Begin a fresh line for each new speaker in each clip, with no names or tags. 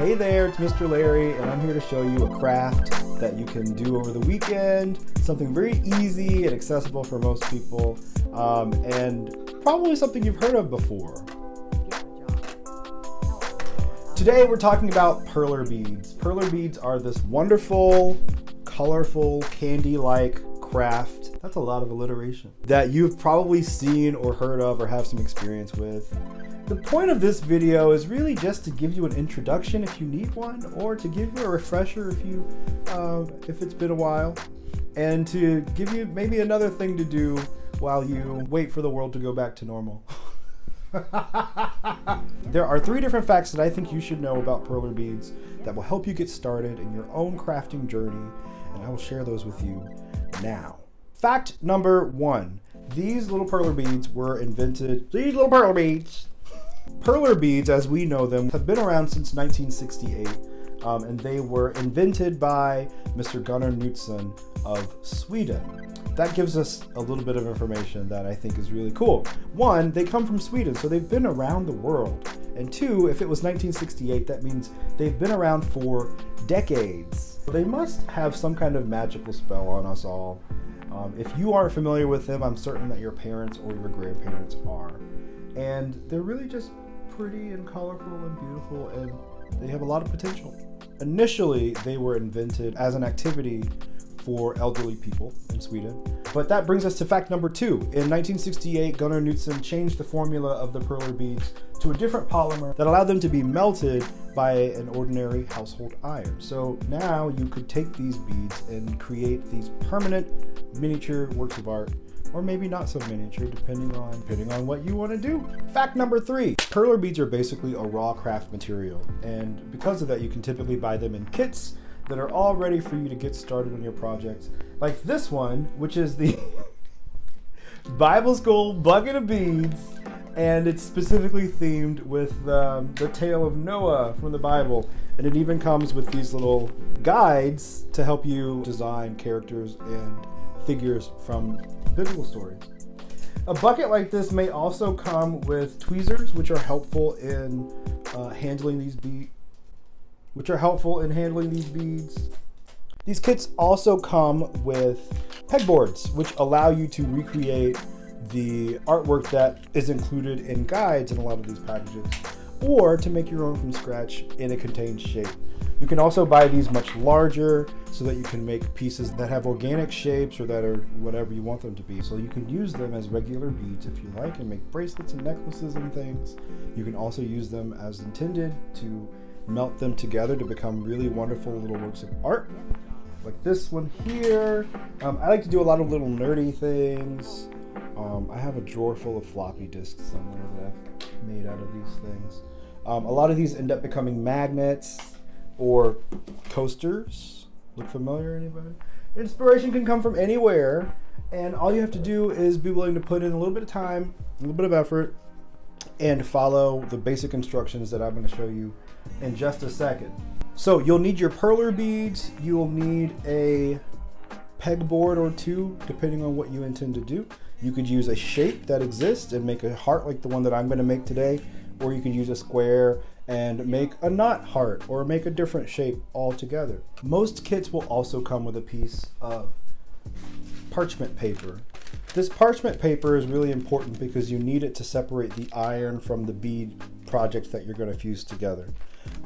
Hey there, it's Mr. Larry, and I'm here to show you a craft that you can do over the weekend. Something very easy and accessible for most people, and probably something you've heard of before. Today we're talking about perler beads. Perler beads are this wonderful, colorful, candy-like craft. That's a lot of alliteration. That you've probably seen or heard of or have some experience with. The point of this video is really just to give you an introduction if you need one, or to give you a refresher if it's been a while, and to give you maybe another thing to do while you wait for the world to go back to normal. There are 3 different facts that I think you should know about perler beads that will help you get started in your own crafting journey, and I will share those with you now. Fact number 1. These little perler beads were invented. Perler beads, as we know them, have been around since 1968, and they were invented by Mr. Gunnar Knutson of Sweden. That gives us a little bit of information that I think is really cool. 1, they come from Sweden, so they've been around the world. And 2, if it was 1968, that means they've been around for decades. They must have some kind of magical spell on us all. If you are familiar with them, I'm certain that your parents or your grandparents are. And they're really just pretty and colorful and beautiful, and they have a lot of potential. Initially, they were invented as an activity for elderly people in Sweden. But that brings us to fact number 2. In 1968, Gunnar Knutson changed the formula of the perler beads to a different polymer that allowed them to be melted by an ordinary household iron. So now you could take these beads and create these permanent miniature works of art, or maybe not so miniature, depending on what you want to do. Fact number 3, perler beads are basically a raw craft material, and because of that, you can typically buy them in kits that are all ready for you to get started on your projects. Like this one, which is the Bible School bucket of beads, and it's specifically themed with the tale of Noah from the Bible, and it even comes with these little guides to help you design characters and figures from biblical stories. A bucket like this may also come with tweezers, which are helpful in handling these beads. These kits also come with pegboards, which allow you to recreate the artwork that is included in guides in a lot of these packages, or to make your own from scratch in a contained shape. You can also buy these much larger so that you can make pieces that have organic shapes or that are whatever you want them to be. So you can use them as regular beads if you like and make bracelets and necklaces and things. You can also use them as intended to melt them together to become really wonderful little works of art. Like this one here. I like to do a lot of little nerdy things. I have a drawer full of floppy disks somewhere that I've made out of these things. A lot of these end up becoming magnets or coasters. Look familiar, anybody? Inspiration can come from anywhere, and all you have to do is be willing to put in a little bit of time, a little bit of effort, and follow the basic instructions that I'm going to show you in just a second. So you'll need your perler beads, you'll need a pegboard or 2, depending on what you intend to do. You could use a shape that exists and make a heart like the one that I'm going to make today, or you could use a square and make a knot heart, or make a different shape altogether. Most kits will also come with a piece of parchment paper. This parchment paper is really important because you need it to separate the iron from the bead projects that you're going to fuse together.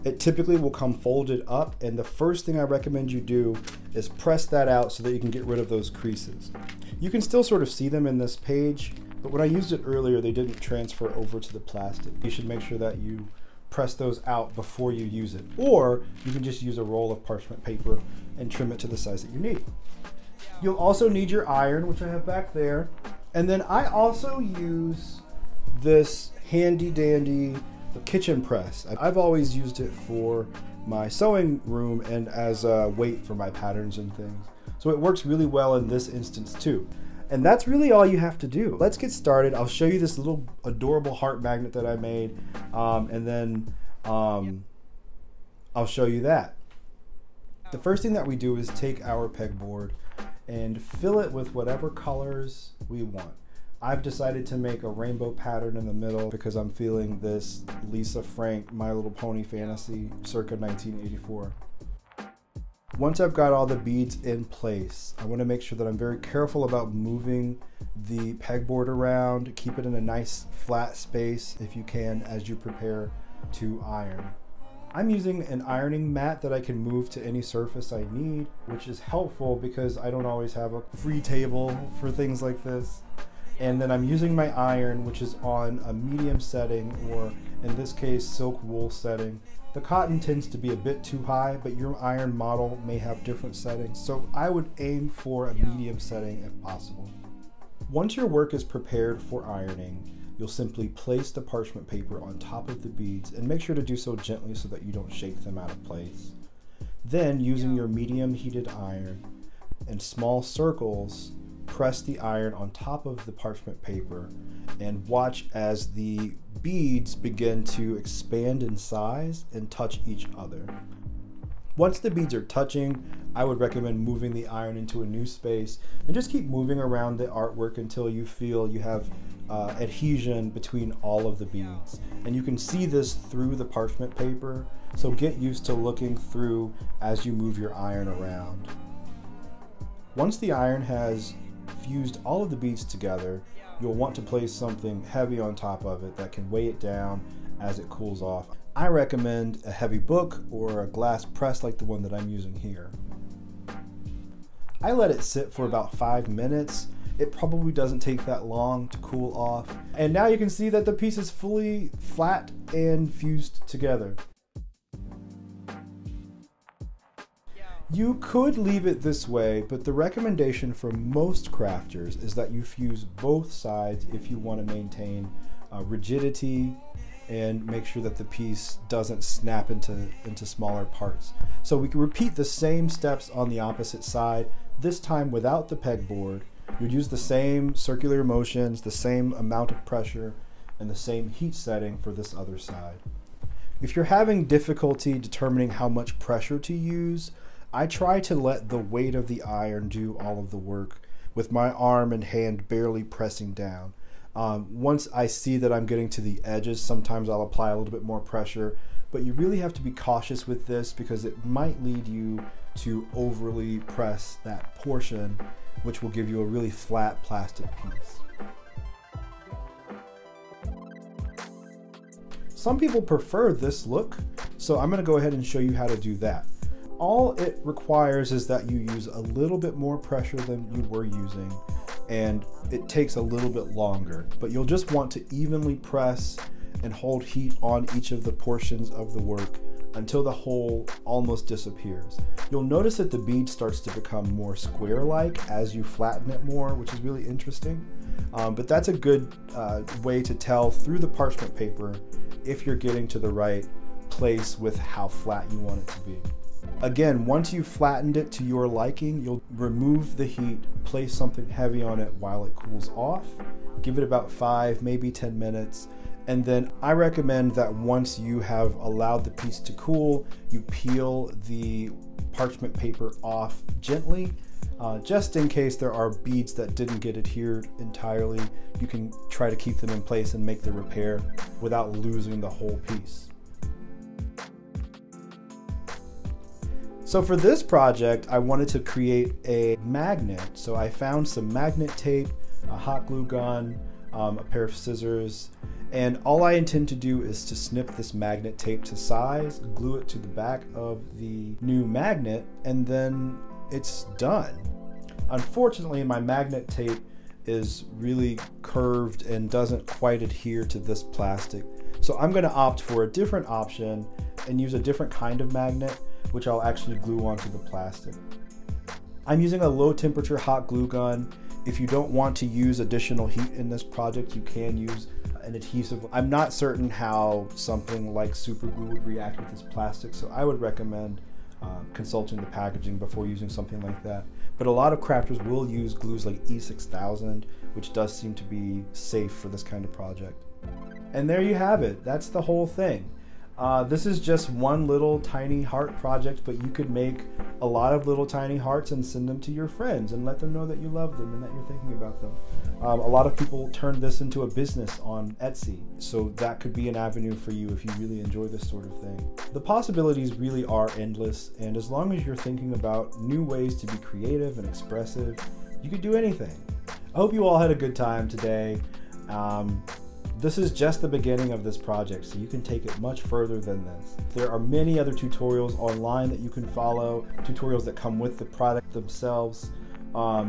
It typically will come folded up, and the first thing I recommend you do is press that out so that you can get rid of those creases. You can still sort of see them in this page, but when I used it earlier, they didn't transfer over to the plastic. You should make sure that you press those out before you use it, or you can just use a roll of parchment paper and trim it to the size that you need. You'll also need your iron, which I have back there, and then I also use this handy dandy kitchen press. I've always used it for my sewing room and as a weight for my patterns and things, so it works really well in this instance too. And that's really all you have to do. Let's get started. I'll show you this little adorable heart magnet that I made, and then I'll show you that. The first thing that we do is take our pegboard and fill it with whatever colors we want. I've decided to make a rainbow pattern in the middle because I'm feeling this Lisa Frank My Little Pony fantasy circa 1984. Once I've got all the beads in place, I want to make sure that I'm very careful about moving the pegboard around. Keep it in a nice flat space if you can as you prepare to iron. I'm using an ironing mat that I can move to any surface I need, which is helpful because I don't always have a free table for things like this. And then I'm using my iron, which is on a medium setting, or in this case, silk wool setting. The cotton tends to be a bit too high, but your iron model may have different settings, so I would aim for a medium setting if possible. Once your work is prepared for ironing, you'll simply place the parchment paper on top of the beads and make sure to do so gently so that you don't shake them out of place. Then, using your medium heated iron, in small circles, press the iron on top of the parchment paper and watch as the beads begin to expand in size and touch each other. Once the beads are touching, I would recommend moving the iron into a new space and just keep moving around the artwork until you feel you have adhesion between all of the beads. And you can see this through the parchment paper, so get used to looking through as you move your iron around. Once the iron has fused all of the beads together, you'll want to place something heavy on top of it that can weigh it down as it cools off. I recommend a heavy book or a glass press like the one that I'm using here. I let it sit for about 5 minutes. It probably doesn't take that long to cool off. And now you can see that the piece is fully flat and fused together. You could leave it this way, but the recommendation for most crafters is that you fuse both sides if you want to maintain rigidity and make sure that the piece doesn't snap into smaller parts. So we can repeat the same steps on the opposite side, this time without the pegboard. You'd use the same circular motions, the same amount of pressure, and the same heat setting for this other side. If you're having difficulty determining how much pressure to use, I try to let the weight of the iron do all of the work, with my arm and hand barely pressing down. Once I see that I'm getting to the edges, sometimes I'll apply a little bit more pressure, but you really have to be cautious with this because it might lead you to overly press that portion, which will give you a really flat plastic piece. Some people prefer this look, so I'm going to go ahead and show you how to do that. All it requires is that you use a little bit more pressure than you were using, and it takes a little bit longer, but you'll just want to evenly press and hold heat on each of the portions of the work until the whole almost disappears. You'll notice that the bead starts to become more square-like as you flatten it more, which is really interesting. But that's a good way to tell through the parchment paper if you're getting to the right place with how flat you want it to be. Again, once you've flattened it to your liking, you'll remove the heat, place something heavy on it while it cools off, give it about 5, maybe 10 minutes, and then I recommend that once you have allowed the piece to cool, you peel the parchment paper off gently, just in case there are beads that didn't get adhered entirely. You can try to keep them in place and make the repair without losing the whole piece. So for this project, I wanted to create a magnet. So I found some magnet tape, a hot glue gun, a pair of scissors, and all I intend to do is to snip this magnet tape to size, glue it to the back of the new magnet, and then it's done. Unfortunately, my magnet tape is really curved and doesn't quite adhere to this plastic. So I'm going to opt for a different option and use a different kind of magnet, which I'll actually glue onto the plastic. I'm using a low temperature hot glue gun. If you don't want to use additional heat in this project, you can use an adhesive. I'm not certain how something like super glue would react with this plastic, so I would recommend consulting the packaging before using something like that. But a lot of crafters will use glues like E6000, which does seem to be safe for this kind of project. And there you have it. That's the whole thing. This is just one little tiny heart project, but you could make a lot of little tiny hearts and send them to your friends and let them know that you love them and that you're thinking about them. A lot of people turn this into a business on Etsy, so that could be an avenue for you if you really enjoy this sort of thing. The possibilities really are endless, and as long as you're thinking about new ways to be creative and expressive, you could do anything. I hope you all had a good time today. This is just the beginning of this project, so you can take it much further than this. There are many other tutorials online that you can follow, tutorials that come with the product themselves.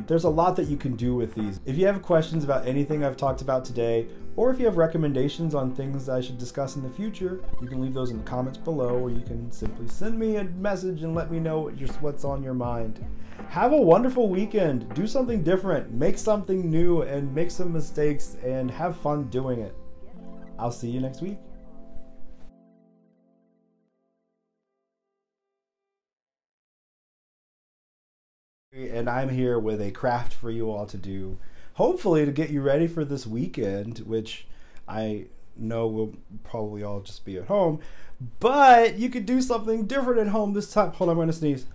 There's a lot that you can do with these. If you have questions about anything I've talked about today, or if you have recommendations on things I should discuss in the future, you can leave those in the comments below, or you can simply send me a message and let me know what's on your mind. Have a wonderful weekend. Do something different, make something new, and make some mistakes, and have fun doing it. I'll see you next week. And I'm here with a craft for you all to do, hopefully to get you ready for this weekend, which I know we'll probably all just be at home, but you could do something different at home this time. Hold on, I'm gonna sneeze.